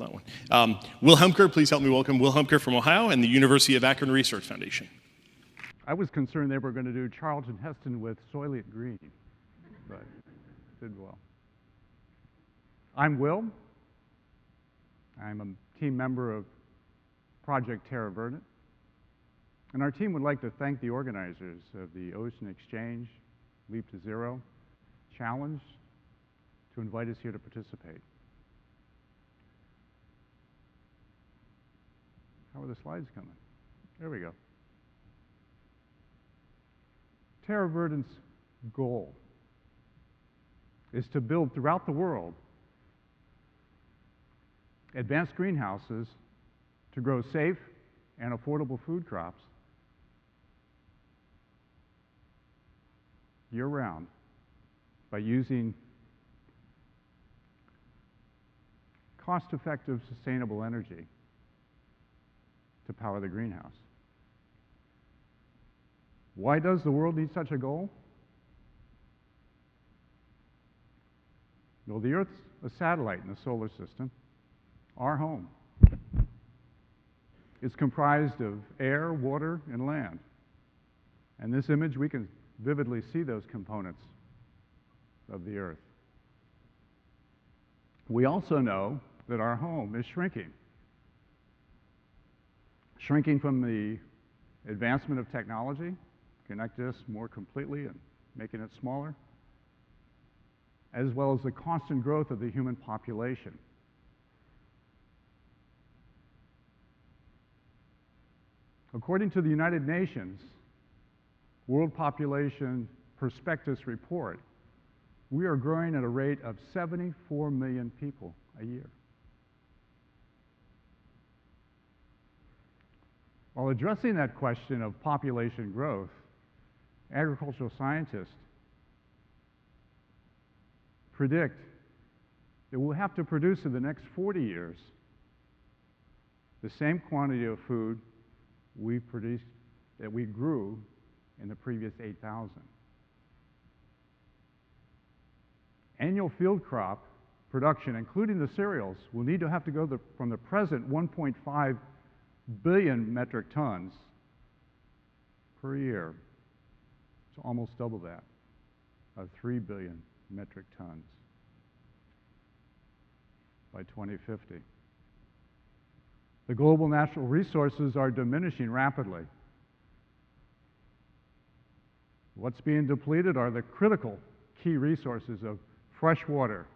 that one. Will Humker, please help me welcome Will Humker from Ohio and the University of Akron Research Foundation. I was concerned they were going to do Charlton Heston with Soylent Green, but did well. I'm Will. I'm a team member of Project Terra. And our team would like to thank the organizers of the Ocean Exchange Leap to Zero Challenge to invite us here to participate. How are the slides coming? There we go. Terra Verdant's goal is to build throughout the world advanced greenhouses to grow safe and affordable food crops year-round by using cost-effective, sustainable energy to power the greenhouse. Why does the world need such a goal? Well, the Earth's a satellite in the solar system, our home. It's comprised of air, water, and land. And this image, we can vividly see those components of the Earth. We also know that our home is shrinking. Shrinking from the advancement of technology, connecting us more completely and making it smaller, as well as the constant growth of the human population. According to the United Nations World Population Prospectus Report, we are growing at a rate of 74 million people a year. While addressing that question of population growth, agricultural scientists predict that we'll have to produce in the next 40 years the same quantity of food that we grew in the previous 8,000. Annual field crop production, including the cereals, will need to have to go from the present 1.5 billion metric tons per year to almost double that, of 3 billion metric tons by 2050. The global natural resources are diminishing rapidly. What's being depleted are the critical key resources of fresh water,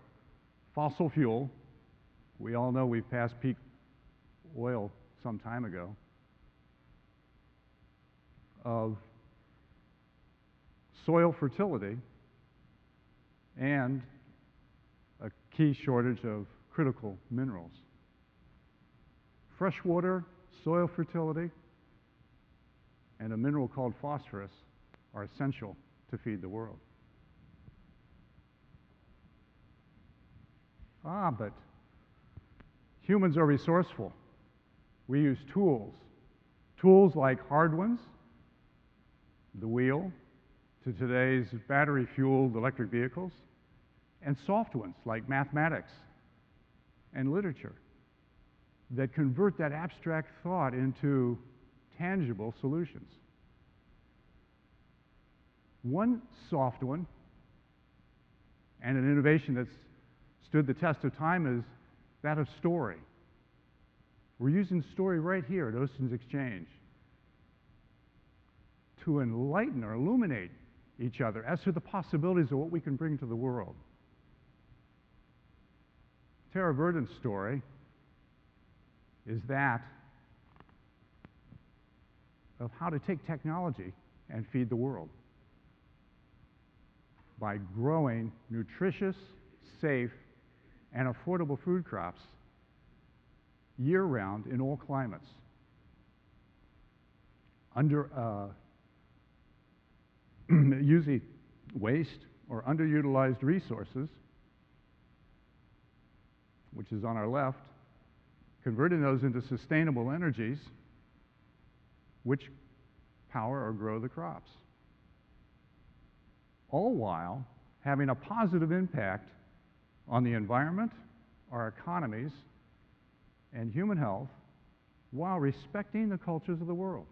fossil fuel. We all know we've passed peak oil some time ago, of soil fertility, and a key shortage of critical minerals. Fresh water, soil fertility, and a mineral called phosphorus are essential to feed the world. But humans are resourceful. We use tools like hard ones, the wheel, to today's battery-fueled electric vehicles, and soft ones like mathematics and literature that convert that abstract thought into tangible solutions. One soft one, and an innovation that's stood the test of time, is that of story. We're using story right here at Oceans Exchange to enlighten or illuminate each other as to the possibilities of what we can bring to the world. Terra Verdant's story is that of how to take technology and feed the world by growing nutritious, safe, and affordable food crops year-round in all climates, using waste or underutilized resources, which is on our left, converting those into sustainable energies which power or grow the crops, all while having a positive impact on the environment, our economies, and human health while respecting the cultures of the world.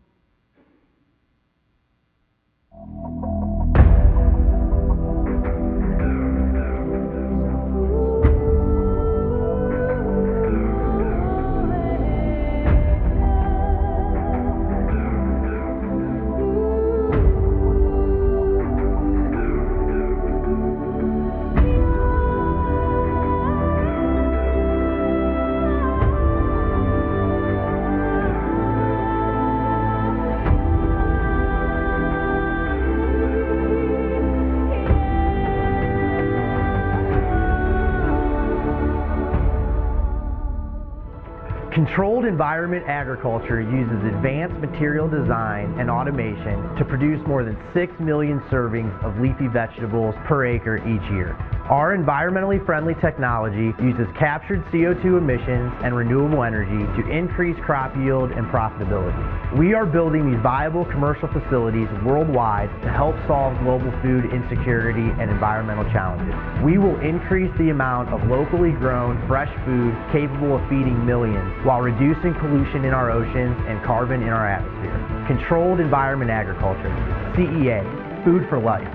Controlled environment agriculture uses advanced material design and automation to produce more than 6 million servings of leafy vegetables per acre each year. Our environmentally friendly technology uses captured CO2 emissions and renewable energy to increase crop yield and profitability. We are building these viable commercial facilities worldwide to help solve global food insecurity and environmental challenges. We will increase the amount of locally grown, fresh food capable of feeding millions while reducing pollution in our oceans and carbon in our atmosphere. Controlled environment agriculture, CEA, food for life.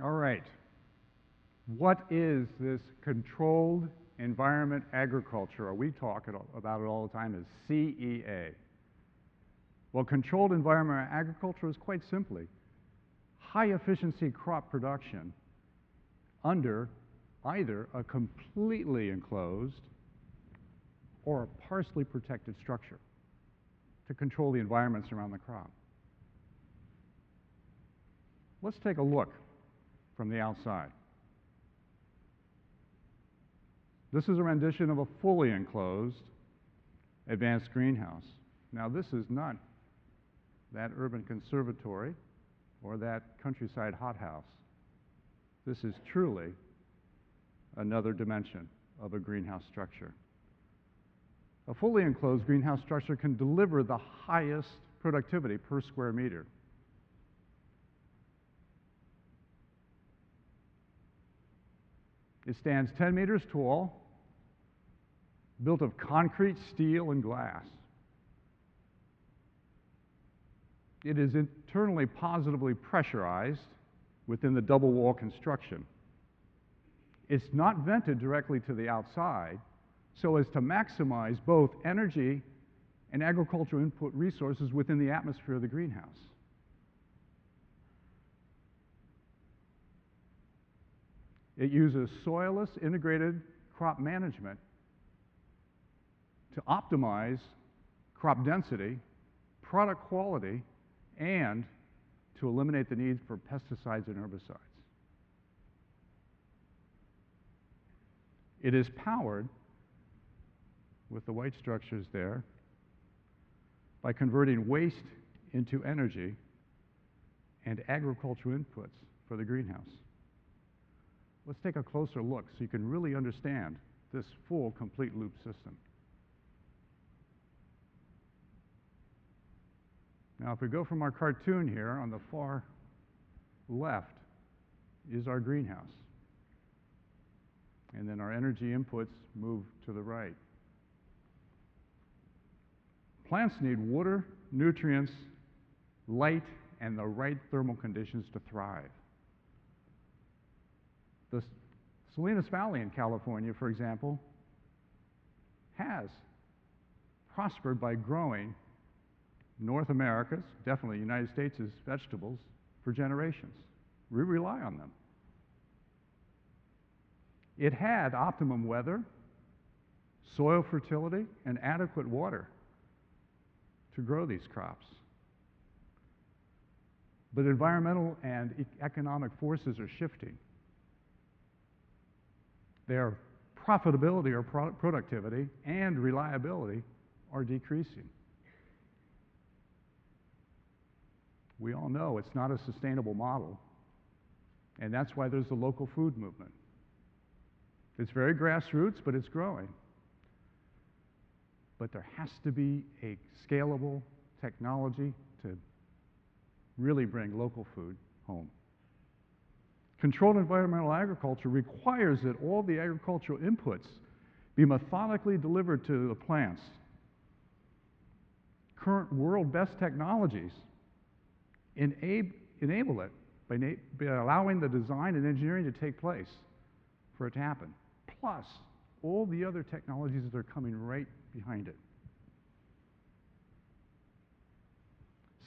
All right. What is this controlled environment agriculture, or we talk about it all the time as CEA? Well, controlled environment agriculture is quite simply high efficiency crop production under either a completely enclosed or a partially protected structure to control the environments around the crop. Let's take a look from the outside. This is a rendition of a fully enclosed advanced greenhouse. Now, this is not that urban conservatory or that countryside hothouse. This is truly another dimension of a greenhouse structure. A fully enclosed greenhouse structure can deliver the highest productivity per square meter. It stands 10 meters tall, built of concrete, steel, and glass. It is internally positively pressurized within the double wall construction. It's not vented directly to the outside so as to maximize both energy and agricultural input resources within the atmosphere of the greenhouse. It uses soilless integrated crop management to optimize crop density, product quality, and to eliminate the need for pesticides and herbicides. It is powered, with the white structures there, by converting waste into energy and agricultural inputs for the greenhouse. Let's take a closer look so you can really understand this full, complete loop system. Now, if we go from our cartoon here, on the far left is our greenhouse. And then our energy inputs move to the right. Plants need water, nutrients, light, and the right thermal conditions to thrive. The Salinas Valley in California, for example, has prospered by growing North America's, definitely the United States' vegetables for generations. We rely on them. It had optimum weather, soil fertility, and adequate water to grow these crops. But environmental and economic forces are shifting. Their profitability or productivity and reliability are decreasing. We all know it's not a sustainable model, and that's why there's the local food movement. It's very grassroots, but it's growing. But there has to be a scalable technology to really bring local food home. Controlled environmental agriculture requires that all the agricultural inputs be methodically delivered to the plants. Current world best technologies enable it by allowing the design and engineering to take place for it to happen, plus all the other technologies that are coming right behind it.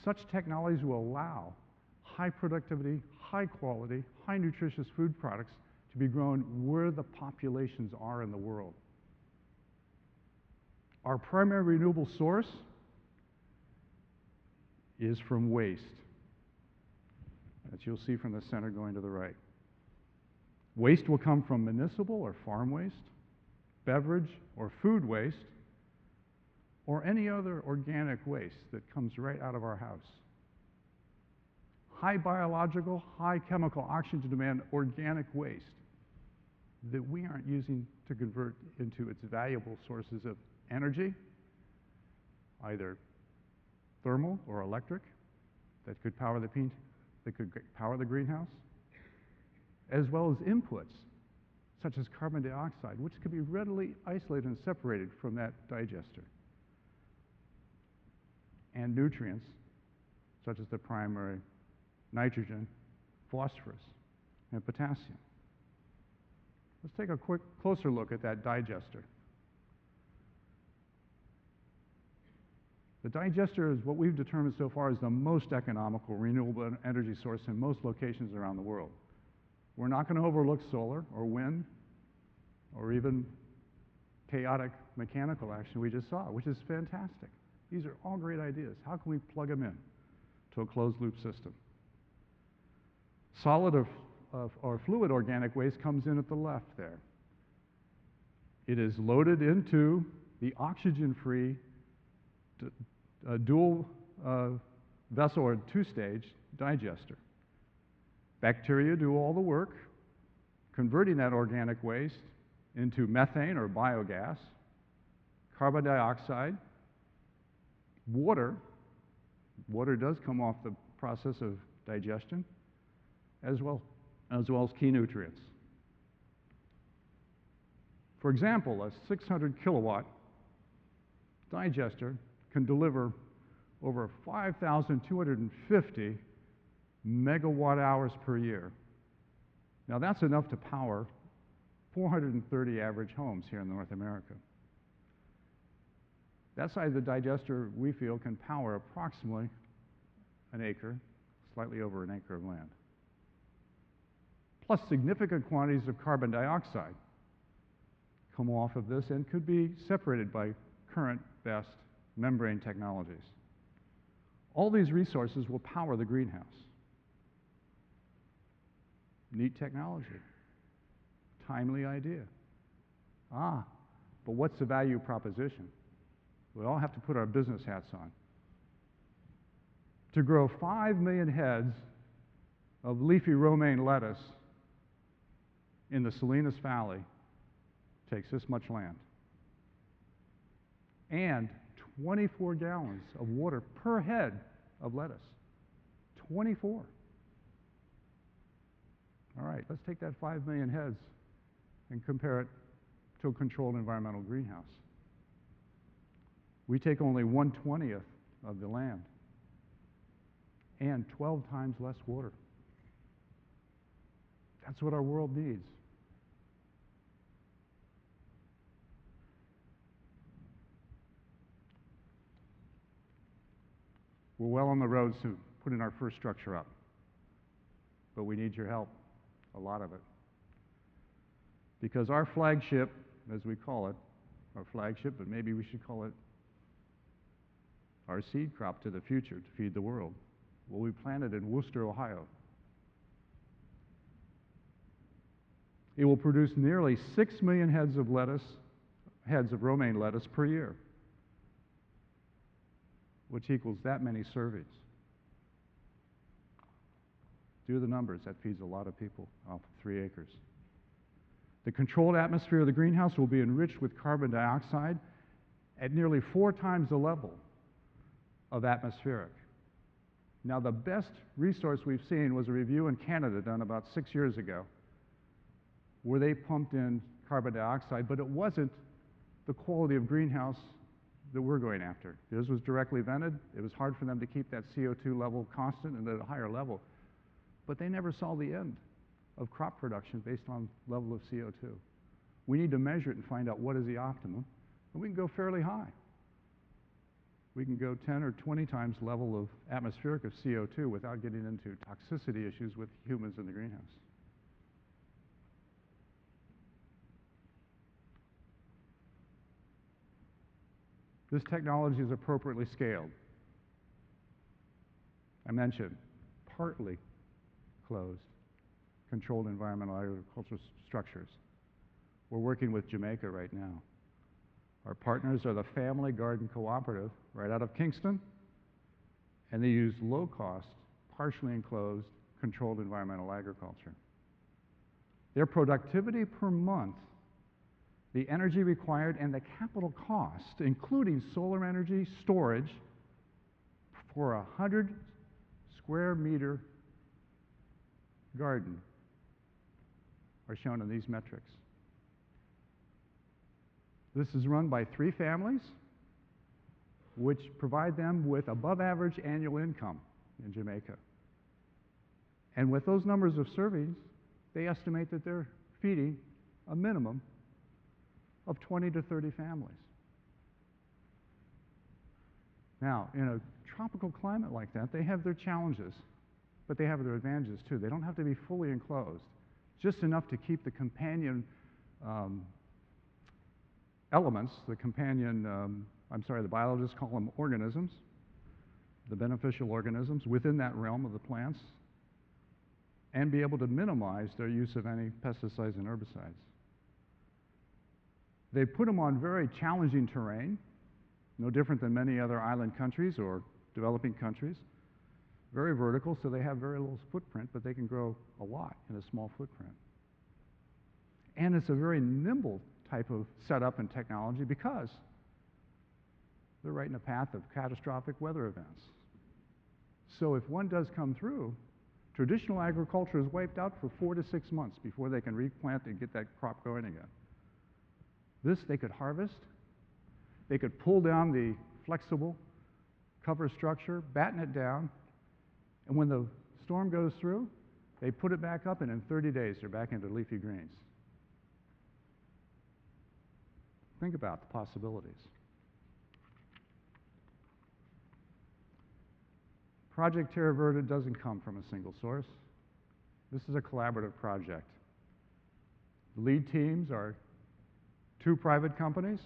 Such technologies will allow high productivity, high quality, high nutritious food products to be grown where the populations are in the world. Our primary renewable source is from waste, as you'll see from the center going to the right. Waste will come from municipal or farm waste, beverage or food waste, or any other organic waste that comes right out of our house. High biological, high chemical oxygen demand organic waste that we aren't using to convert into its valuable sources of energy, either thermal or electric, that could power the greenhouse, as well as inputs such as carbon dioxide, which could be readily isolated and separated from that digester, and nutrients such as the primary nitrogen, phosphorus, and potassium. Let's take a quick closer look at that digester. The digester is what we've determined so far is the most economical renewable energy source in most locations around the world. We're not going to overlook solar or wind or even chaotic mechanical action we just saw, which is fantastic. These are all great ideas. How can we plug them in to a closed loop system? Solid or fluid organic waste comes in at the left there. It is loaded into the oxygen-free dual vessel or two-stage digester. Bacteria do all the work, converting that organic waste into methane or biogas, carbon dioxide, water. Water does come off the process of digestion, as well as key nutrients. For example, a 600 kilowatt digester can deliver over 5,250 megawatt hours per year. Now that's enough to power 430 average homes here in North America. That size of the digester, we feel, can power approximately an acre, slightly over an acre of land, plus significant quantities of carbon dioxide come off of this and could be separated by current best membrane technologies. All these resources will power the greenhouse. Neat technology. Timely idea. But what's the value proposition? We all have to put our business hats on. To grow 5 million heads of leafy romaine lettuce in the Salinas Valley takes this much land. And 24 gallons of water per head of lettuce. 24. All right, let's take that 5 million heads and compare it to a controlled environmental greenhouse. We take only 1/20th of the land and 12 times less water. That's what our world needs. We're well on the road to putting our first structure up, but we need your help, a lot of it. Because our flagship, as we call it, our flagship, but maybe we should call it our seed crop to the future to feed the world, will be planted in Worcester, Ohio. It will produce nearly 6 million heads of romaine lettuce per year, which equals that many servings. Do the numbers. That feeds a lot of people off 3 acres. The controlled atmosphere of the greenhouse will be enriched with carbon dioxide at nearly 4 times the level of atmospheric, Now, the best resource we've seen was a review in Canada done about 6 years ago, where they pumped in carbon dioxide, but it wasn't the quality of greenhouse that we're going after. Theirs was directly vented. It was hard for them to keep that CO2 level constant and at a higher level. But they never saw the end of crop production based on level of CO2. We need to measure it and find out what is the optimum, and we can go fairly high. We can go 10 or 20 times level of atmospheric of CO2 without getting into toxicity issues with humans in the greenhouse. This technology is appropriately scaled. I mentioned partly closed, controlled environmental agricultural structures. We're working with Jamaica right now. Our partners are the Family Garden Cooperative right out of Kingston, and they use low-cost, partially enclosed, controlled environmental agriculture. Their productivity per month, the energy required, and the capital cost, including solar energy storage, for a 100 square meter garden are shown in these metrics. This is run by 3 families, which provide them with above average annual income in Jamaica. And with those numbers of servings, they estimate that they're feeding a minimum of 20 to 30 families. Now, in a tropical climate like that, they have their challenges, but they have their advantages too. They don't have to be fully enclosed, just enough to keep the companion elements, the biologists call them organisms, the beneficial organisms within that realm of the plants, and be able to minimize their use of any pesticides and herbicides. They put them on very challenging terrain, no different than many other island countries or developing countries. Very vertical, so they have very little footprint, but they can grow a lot in a small footprint. And it's a very nimble type of setup and technology because they're right in the path of catastrophic weather events. So if one does come through, traditional agriculture is wiped out for 4 to 6 months before they can replant and get that crop going again. This they could harvest, they could pull down the flexible cover structure, batten it down, and when the storm goes through, they put it back up, and in 30 days they're back into leafy greens. Think about the possibilities. Project Terra Verde doesn't come from a single source. This is a collaborative project. The lead teams are 2 private companies,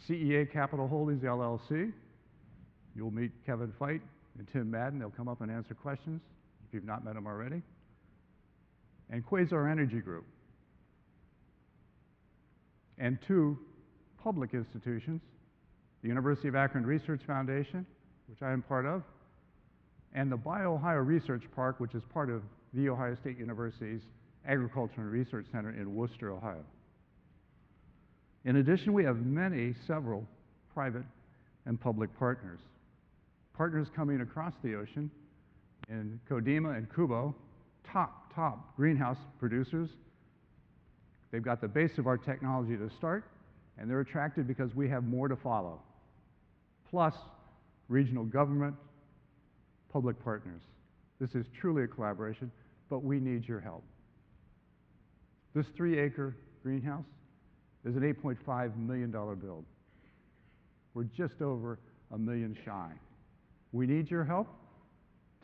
CEA Capital Holdings, LLC. You'll meet Kevin Feit and Tim Madden. They'll come up and answer questions if you've not met them already. And Quasar Energy Group. And 2 public institutions, the University of Akron Research Foundation, which I am part of, and the BioOhio Research Park, which is part of The Ohio State University's Agriculture and Research Center in Wooster, Ohio. In addition, we have several private and public partners. Partners coming across the ocean in Kodima and Kubo, top greenhouse producers. They've got the base of our technology to start, and they're attracted because we have more to follow. Plus, regional government, public partners. This is truly a collaboration, but we need your help. This 3-acre greenhouse is an $8.5 million build. We're just over $1 million shy. We need your help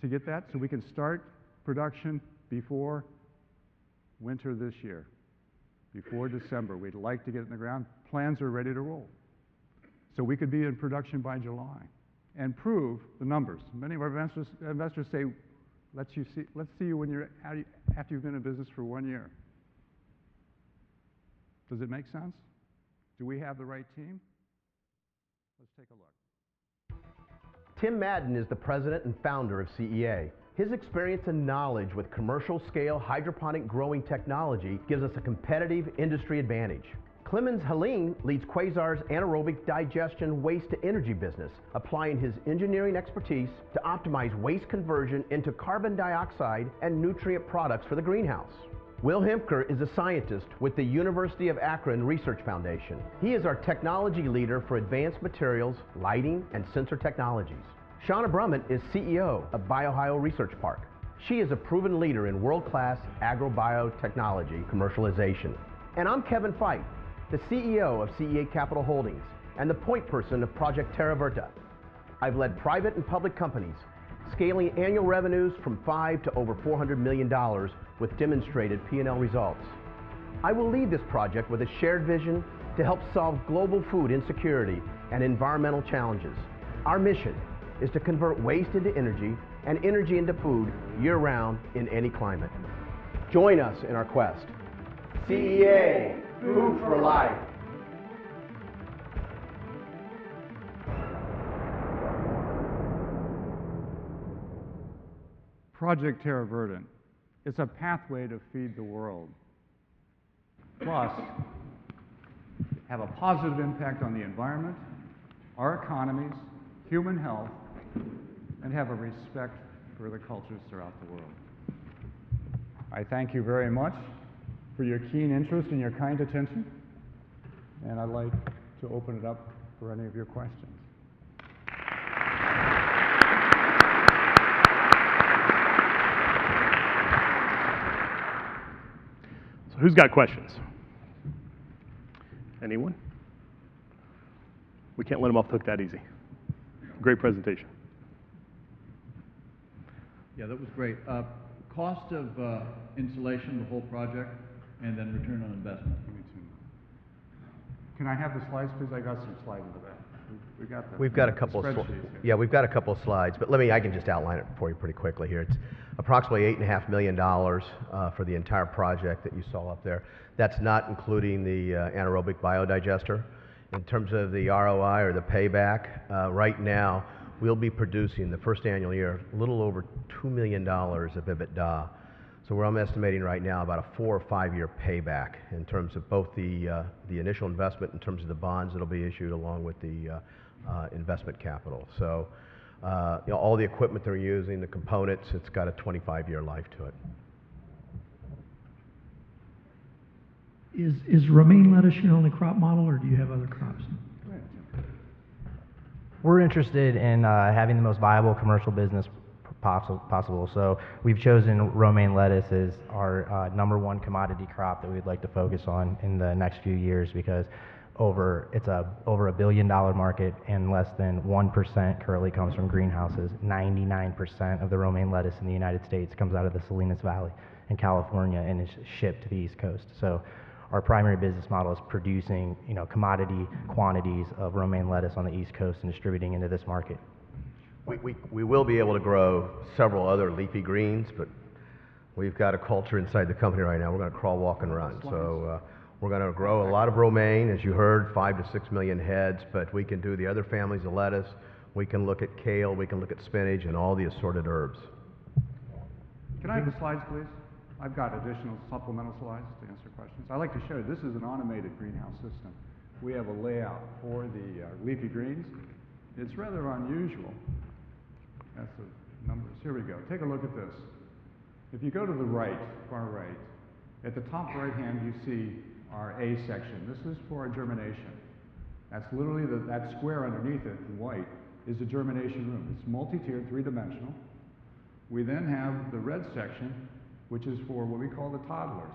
to get that so we can start production before winter this year, before December. We'd like to get it in the ground. Plans are ready to roll. So we could be in production by July and prove the numbers. Many of our investors say, let's see you when after you've been in business for 1 year. Does it make sense? Do we have the right team? Let's take a look. Tim Madden is the president and founder of CEA. His experience and knowledge with commercial scale hydroponic growing technology gives us a competitive industry advantage. Clemens Helene leads Quasar's anaerobic digestion waste-to-energy business, applying his engineering expertise to optimize waste conversion into carbon dioxide and nutrient products for the greenhouse. Will Hemker is a scientist with the University of Akron Research Foundation. He is our technology leader for advanced materials, lighting, and sensor technologies. Shauna Brummett is CEO of BioHio Research Park. She is a proven leader in world-class agrobiotechnology commercialization. And I'm Kevin Fite, the CEO of CEA Capital Holdings and the point person of Project Terra. I've led private and public companies, scaling annual revenues from $5 to over $400 million with demonstrated P&L results. I will lead this project with a shared vision to help solve global food insecurity and environmental challenges. Our mission is to convert waste into energy and energy into food year-round in any climate. Join us in our quest. CEA, Food for Life. Project Terra Verdant. It's a pathway to feed the world. Plus, have a positive impact on the environment, our economies, human health, and have a respect for the cultures throughout the world. I thank you very much for your keen interest and your kind attention, and I'd like to open it up for any of your questions. So who's got questions? Anyone? We can't let them off the hook that easy. Great presentation. Yeah, that was great. Cost of installation, the whole project, and then return on investment. Can I have the slides, please? I got some slides in the back. We got them. We've got a couple of we've got a couple of slides, but I can just outline it for you pretty quickly here. It's approximately $8.5 million for the entire project that you saw up there. That's not including the anaerobic biodigester. In terms of the ROI or the payback, right now we'll be producing the first annual year a little over $2 million of EBITDA. So I'm estimating right now about a 4 or 5 year payback in terms of both the initial investment in terms of the bonds that'll be issued along with the investment capital. So all the equipment they're using, the components, it's got a 25-year life to it. Is romaine lettuce your only crop model, or do you have other crops? We're interested in having the most viable commercial business possible. So we've chosen romaine lettuce as our #1 commodity crop that we'd like to focus on in the next few years, because it's over $1 billion market, and less than 1% currently comes from greenhouses. 99% of the romaine lettuce in the United States comes out of the Salinas Valley in California and is shipped to the East Coast. So our primary business model is producing, commodity quantities of romaine lettuce on the East Coast and distributing into this market. We will be able to grow several other leafy greens, but we've got a culture inside the company right now. We're going to crawl, walk, and run. So we're going to grow a lot of romaine, as you heard, 5 to 6 million heads, but we can do the other families of lettuce. We can look at kale, we can look at spinach, and all the assorted herbs. Can I have the slides, please? I've got additional supplemental slides to answer questions. I'd like to show you, this is an automated greenhouse system. We have a layout for the leafy greens. It's rather unusual. That's the numbers. Here we go. Take a look at this. If you go to the right, far right, at the top right hand you see our A section. This is for our germination. That's literally that square underneath it in white is the germination room. It's multi-tiered, 3-dimensional. We then have the red section, which is for what we call the toddlers.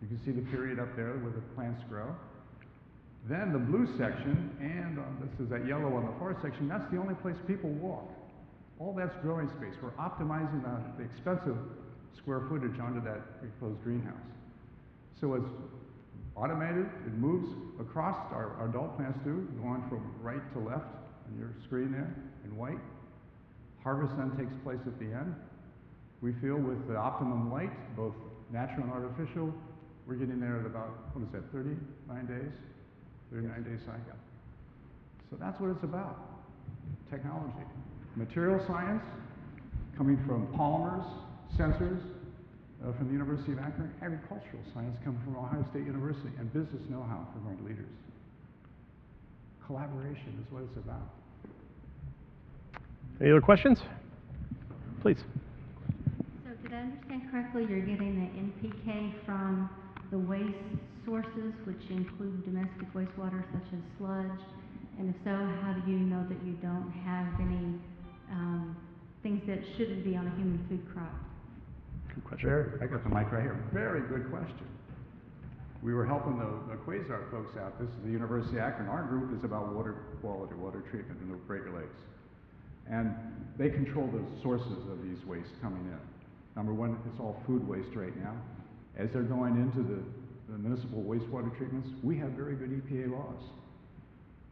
You can see the period up there where the plants grow. Then the blue section, and this is that yellow on the far section, that's the only place people walk. All that's growing space. We're optimizing the expensive square footage onto that proposed greenhouse. So it's automated, it moves across, our adult plants do, going from right to left on your screen there in white. Harvest then takes place at the end. We feel with the optimum light, both natural and artificial, we're getting there at about, 39 days? 39-day cycle. So that's what it's about, technology. Material science, coming from polymers, sensors, from the University of Akron. Agricultural science come from Ohio State University, and business know-how from our leaders. Collaboration is what it's about. Any other questions? Please. So did I understand correctly, you're getting the NPK from the waste sources, which include domestic wastewater such as sludge? And if so, how do you know that you don't have any things that shouldn't be on a human food crop? Good question. I got the mic right here. Very good question. We were helping the Quasar folks out. This is the University of Akron. Our group is about water quality, water treatment in the Great Lakes. And they control the sources of these wastes coming in. Number one, it's all food waste right now. As they're going into the municipal wastewater treatments, we have very good EPA laws.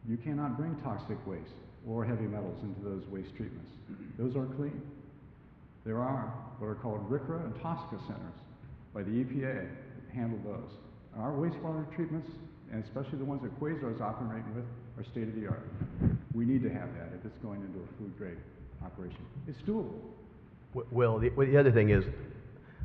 You cannot bring toxic waste or heavy metals into those waste treatments. Those are clean. There are what are called RCRA and TSCA centers by the EPA that handle those. Our wastewater treatments, and especially the ones that Quasar is operating with, are state of the art. We need to have that if it's going into a food grade operation. It's doable. Will, the other thing is,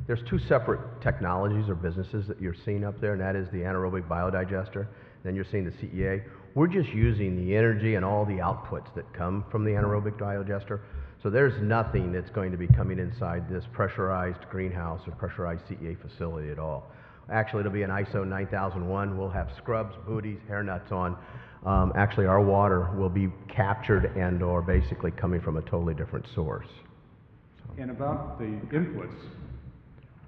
there's two separate technologies or businesses that you're seeing up there, and that is the anaerobic biodigester, then you're seeing the CEA. We're just using the energy and all the outputs that come from the anaerobic biodigester. So there's nothing that's going to be coming inside this pressurized greenhouse or pressurized CEA facility at all. Actually, it'll be an ISO 9001. We'll have scrubs, booties, hairnets on. Actually, our water will be captured and or basically coming from a totally different source. And about the inputs,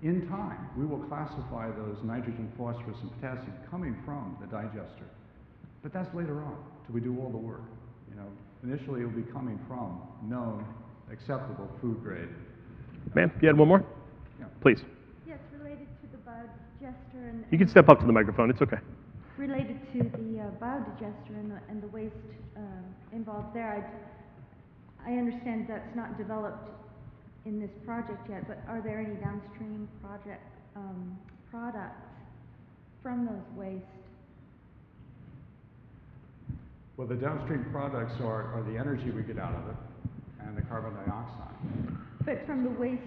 in time, we will classify those nitrogen, phosphorus, and potassium coming from the digester. But that's later on, till we do all the work. You know, initially it will be coming from known, acceptable food grade. Ma'am, you had one more? Yeah. Please. Yes, related to the biodigester and... You can step up to the microphone. It's okay. Related to the biodigester and the waste involved there, I understand that's not developed in this project yet, but are there any downstream products from those wastes? Well, the downstream products are the energy we get out of it and the carbon dioxide. But from the waste,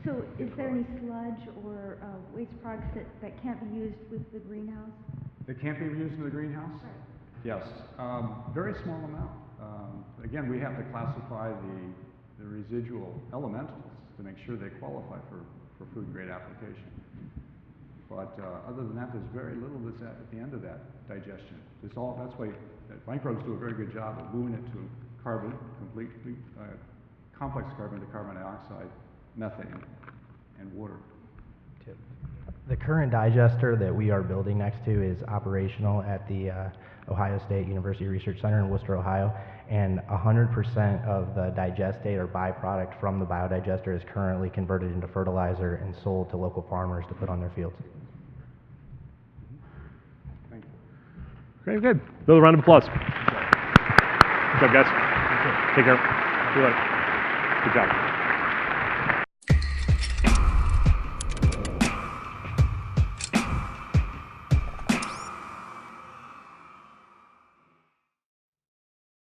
so is there any sludge or waste products that can't be used with the greenhouse? They can't be used in the greenhouse? Right. Yes, very small amount. Again, we have to classify the residual elementals to make sure they qualify for food grade application. But other than that, there's very little that's at the end of that digestion. It's all, that's why microbes do a very good job of moving it to carbon, completely complex carbon to carbon dioxide, methane, and water. The current digester that we are building next to is operational at the Ohio State University Research Center in Worcester, Ohio, and 100% of the digestate or byproduct from the biodigester is currently converted into fertilizer and sold to local farmers to put on their fields. Thank you. Very good. Another round of applause. Good job, guys. Take care. See you later. Good job.